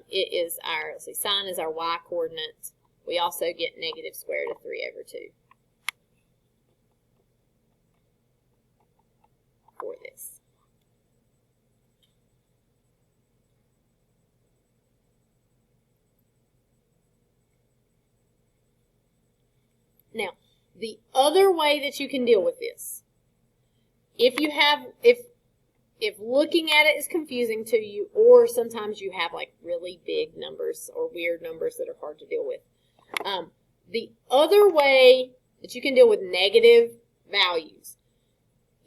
S1: It is our, let's see, sine is our y coordinate. We also get negative square root of 3 over 2 for this. Now, the other way that you can deal with this, if looking at it is confusing to you, or sometimes you have like really big numbers or weird numbers that are hard to deal with, the other way that you can deal with negative values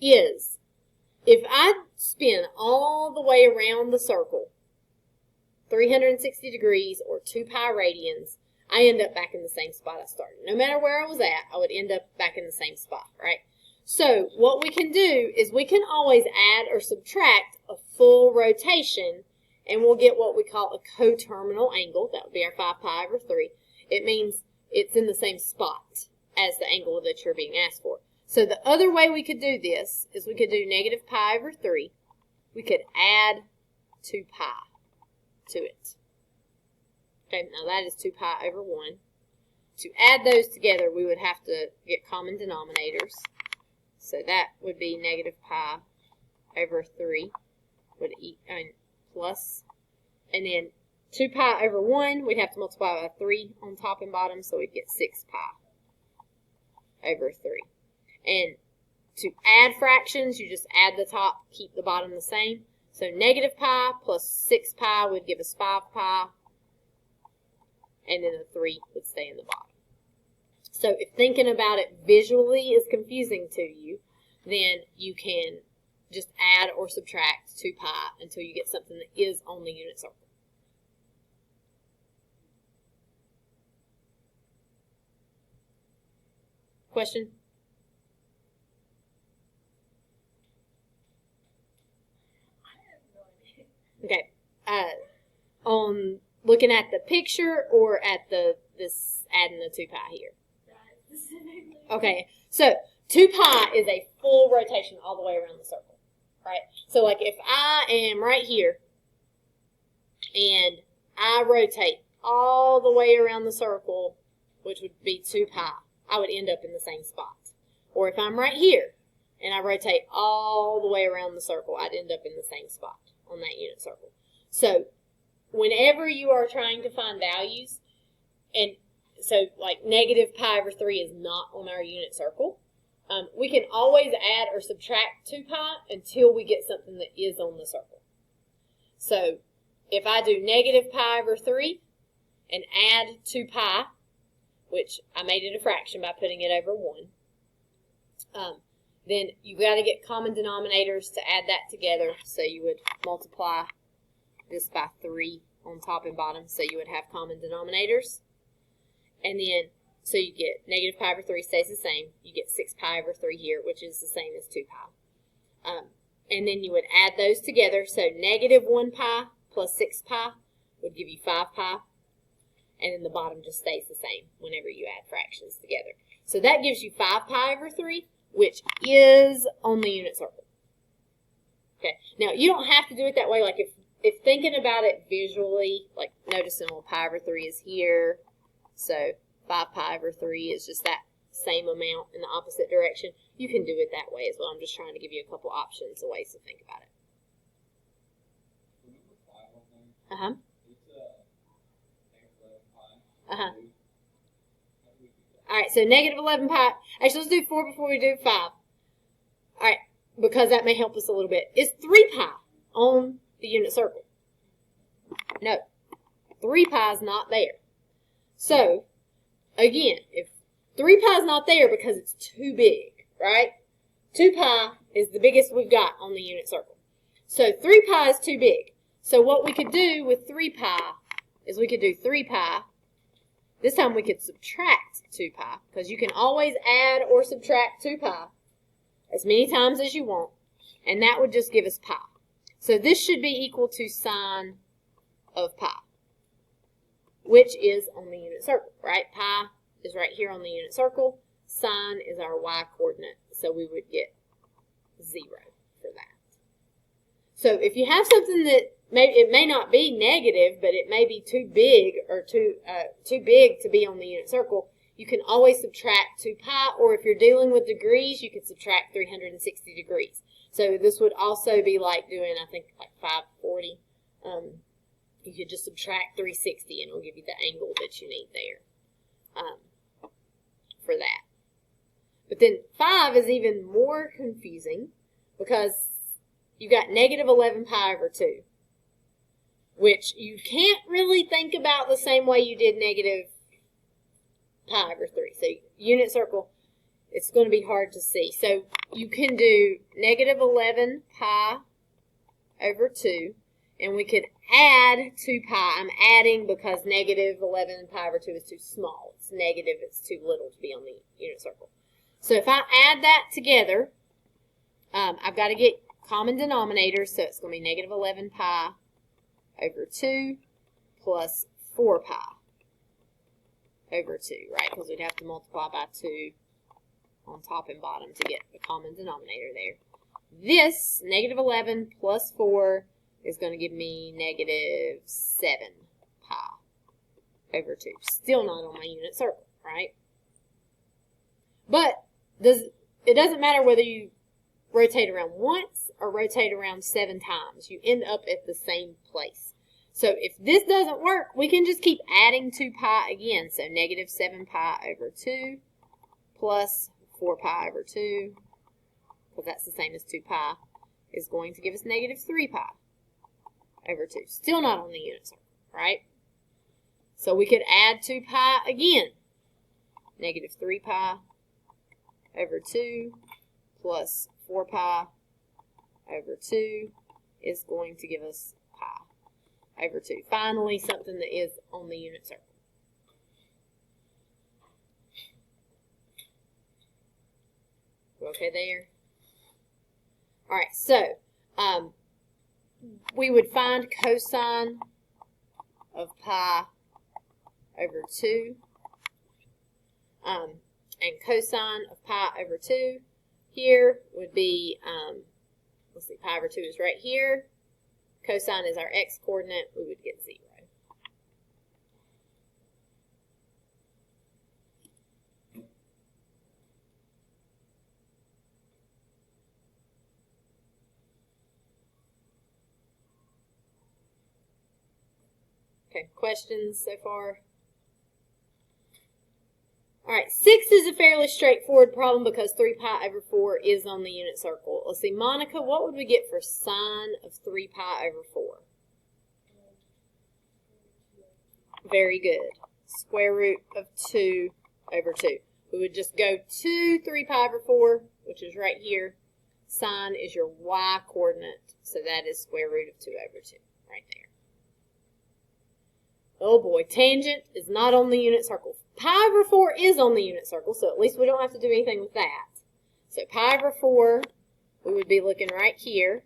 S1: is if I spin all the way around the circle, 360 degrees or 2 pi radians, I end up back in the same spot I started. No matter where I was at, I would end up back in the same spot, right? So what we can do is we can always add or subtract a full rotation, and we'll get what we call a coterminal angle. That would be our 5 pi over 3. It means it's in the same spot as the angle that you're being asked for. So the other way we could do this is we could do negative pi over 3. We could add 2 pi to it. Okay, now that is 2 pi over 1. To add those together, we would have to get common denominators. So that would be negative pi over 3 would plus, and then 2 pi over 1, we'd have to multiply by 3 on top and bottom, so we'd get 6 pi over 3. And to add fractions, you just add the top, keep the bottom the same. So negative pi plus 6 pi would give us 5 pi, and then the 3 would stay in the bottom. So if thinking about it visually is confusing to you, then you can just add or subtract 2 pi until you get something that is on the unit circle. Question? on looking at the picture or at this adding the 2 pi here? Okay, so 2 pi is a full rotation all the way around the circle, right? So like if I am right here and I rotate all the way around the circle, which would be 2 pi, I would end up in the same spot. Or if I'm right here and I rotate all the way around the circle, I'd end up in the same spot on that unit circle. So whenever you are trying to find values, and so like negative pi over 3 is not on our unit circle, we can always add or subtract 2 pi until we get something that is on the circle. So if I do negative pi over 3 and add 2 pi, which I made it a fraction by putting it over 1, then you got to get common denominators to add that together. So you would multiply this by 3 on top and bottom, so you would have common denominators. And then, so you get negative pi over 3 stays the same. You get 6 pi over 3 here, which is the same as 2 pi. And then you would add those together. So negative 1 pi plus 6 pi would give you 5 pi. And then the bottom just stays the same whenever you add fractions together. So that gives you 5 pi over 3, which is on the unit circle. Okay. Now, you don't have to do it that way. Like if thinking about it visually, like noticing, well, pi over 3 is here. So 5 pi over 3 is just that same amount in the opposite direction. You can do it that way as well. I'm just trying to give you a couple options of ways to think about it. Uh-huh. Uh-huh. All right, so negative 11 pi. Actually, let's do 4 before we do 5. All right, because that may help us a little bit. Is 3 pi on the unit circle? No. 3 pi is not there. So, again, if 3 pi is not there because it's too big, right? 2 pi is the biggest we've got on the unit circle. So 3 pi is too big. So what we could do with 3 pi is we could do 3 pi. This time we could subtract 2 pi, because you can always add or subtract 2 pi as many times as you want, and that would just give us pi. So this should be equal to sine of pi, which is on the unit circle, right? Pi is right here on the unit circle. Sine is our y coordinate, so we would get 0 for that. So if you have something that it may not be negative, but it may be too big or too big to be on the unit circle, you can always subtract 2 pi, or if you're dealing with degrees, you can subtract 360 degrees. So this would also be like doing, I think, like 540. You could just subtract 360 and it'll give you the angle that you need there for that. But then 5 is even more confusing because you got negative 11 pi over 2. Which you can't really think about the same way you did negative pi over 3. So unit circle, it's going to be hard to see. So you can do negative 11 pi over 2, and we could add 2 pi. I'm adding because negative 11 pi over 2 is too small. It's negative, it's too little to be on the unit circle. So if I add that together, I've got to get common denominators, so it's going to be negative 11 pi over 2 plus 4 pi over 2, right? Because we'd have to multiply by 2 on top and bottom to get the common denominator there. This, negative 11 plus 4, is going to give me negative 7 pi over 2. Still not on my unit circle, right? But it doesn't matter whether you rotate around once or rotate around 7 times. You end up at the same place. So if this doesn't work, we can just keep adding 2 pi again. So negative 7 pi over 2 plus 4 pi over 2, because that's the same as 2 pi, is going to give us negative 3 pi over 2. Still not on the unit circle, right? So we could add 2 pi again. Negative 3 pi over 2 plus 4 pi over 2 is going to give us pi over 2. Finally, something that is on the unit circle. Okay there? All right, so we would find cosine of pi over 2. And cosine of pi over 2 here would be, let's see, pi over 2 is right here. Cosine is our x-coordinate. We would get 0. Okay, questions so far? All right, 6 is a fairly straightforward problem because 3 pi over 4 is on the unit circle. Let's see, Monica, what would we get for sine of 3 pi over 4? Very good. Square root of 2 over 2. We would just go to 3 pi over 4, which is right here. Sine is your y-coordinate, so that is square root of 2 over 2, right there. Oh boy, tangent is not on the unit circle. Pi over 4 is on the unit circle, so at least we don't have to do anything with that. So pi over 4, we would be looking right here.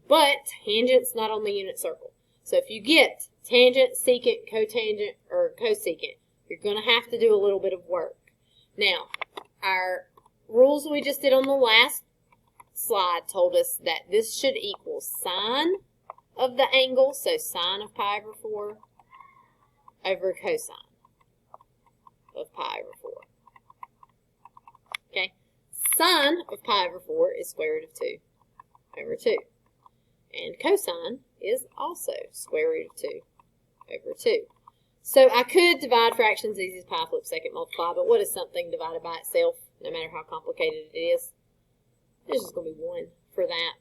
S1: But tangent's not on the unit circle. So if you get tangent, secant, cotangent, or cosecant, you're going to have to do a little bit of work. Now, our rules we just did on the last slide told us that this should equal sine of the angle, so sine of pi over 4 over cosine of pi over 4. Okay, sine of pi over 4 is square root of 2 over 2. And cosine is also square root of 2 over 2. So I could divide fractions easy as pi, flip, second, multiply, but what is something divided by itself, no matter how complicated it is? There's just going to be 1 for that.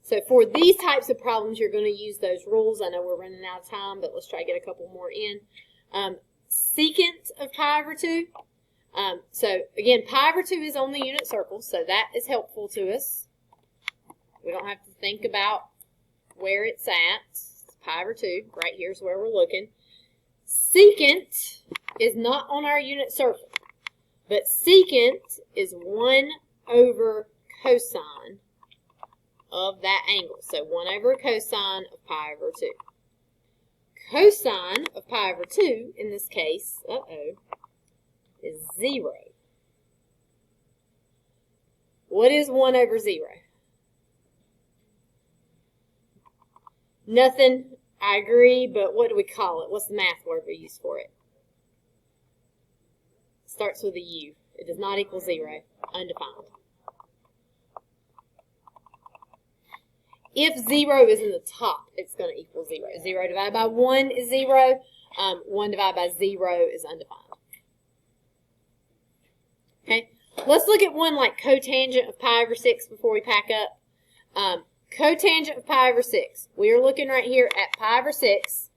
S1: So for these types of problems, you're going to use those rules. I know we're running out of time, but let's try to get a couple more in. Secant of pi over 2. So again, pi over 2 is on the unit circle, so that is helpful to us. We don't have to think about where it's at. It's pi over 2. Right here is where we're looking. Secant is not on our unit circle, but secant is 1 over cosine of that angle. So 1 over cosine of pi over 2. Cosine of pi over 2, in this case, is 0. What is 1 over 0? Nothing. I agree, but what do we call it? What's the math word we use for it? Starts with a U. It does not equal 0. Undefined. If 0 is in the top, it's going to equal 0. 0 divided by 1 is 0. 1 divided by 0 is undefined. Okay, let's look at one like cotangent of pi over 6 before we pack up. Cotangent of pi over 6. We are looking right here at pi over 6.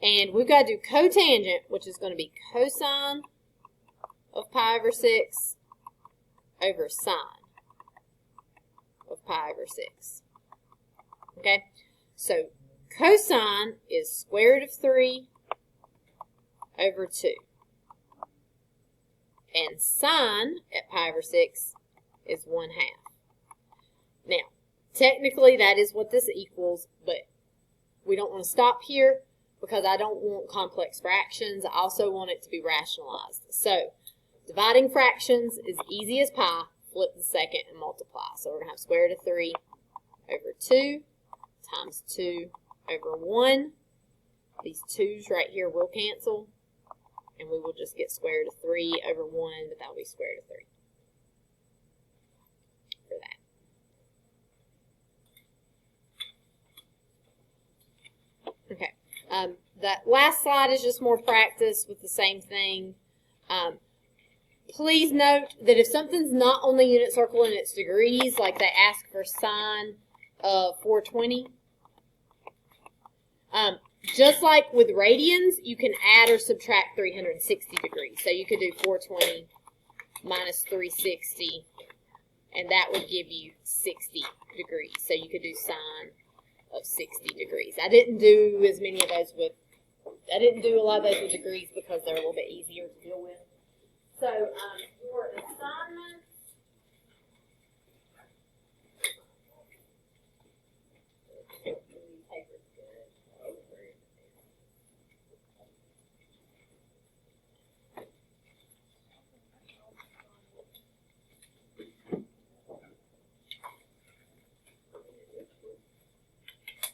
S1: And we've got to do cotangent, which is going to be cosine of pi over 6 over sine of pi over 6. Okay, so cosine is square root of 3 over 2. And sine at pi over 6 is 1/2. Now, technically that is what this equals, but we don't want to stop here because I don't want complex fractions. I also want it to be rationalized. So, dividing fractions is easy as pi. Flip the second and multiply. So we're going to have square root of 3 over 2 times 2 over 1. These 2's right here will cancel. And we will just get square root of 3 over 1, but that will be square root of 3 for that. Okay. That last slide is just more practice with the same thing. Please note that if something's not on the unit circle in its degrees, like they ask for sine of 420, just like with radians, you can add or subtract 360 degrees. So you could do 420 minus 360, and that would give you 60 degrees. So you could do sine of 60 degrees. I didn't do as many of those with, I didn't do a lot of those with degrees because they're a little bit easier to deal with. So for assignments.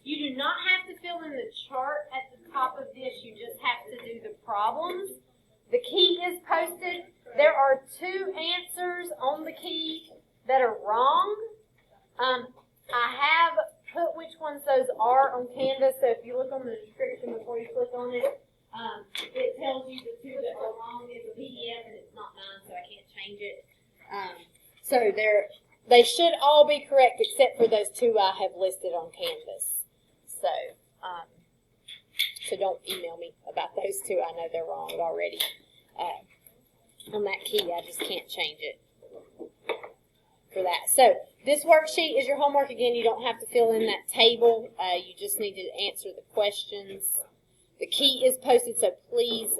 S1: You do not have to fill in the chart at the top of this. You just have to do the problems. The key is posted. There are 2 answers on the key that are wrong. I have put which ones those are on Canvas, so if you look on the description before you click on it, it tells you the 2 that are wrong. It's a PDF and it's not mine, so I can't change it. So they should all be correct except for those 2 I have listed on Canvas. So don't email me about those 2. I know they're wrong already. On that key, I just can't change it for that. So this worksheet is your homework. Again, you don't have to fill in that table. You just need to answer the questions. The key is posted, so please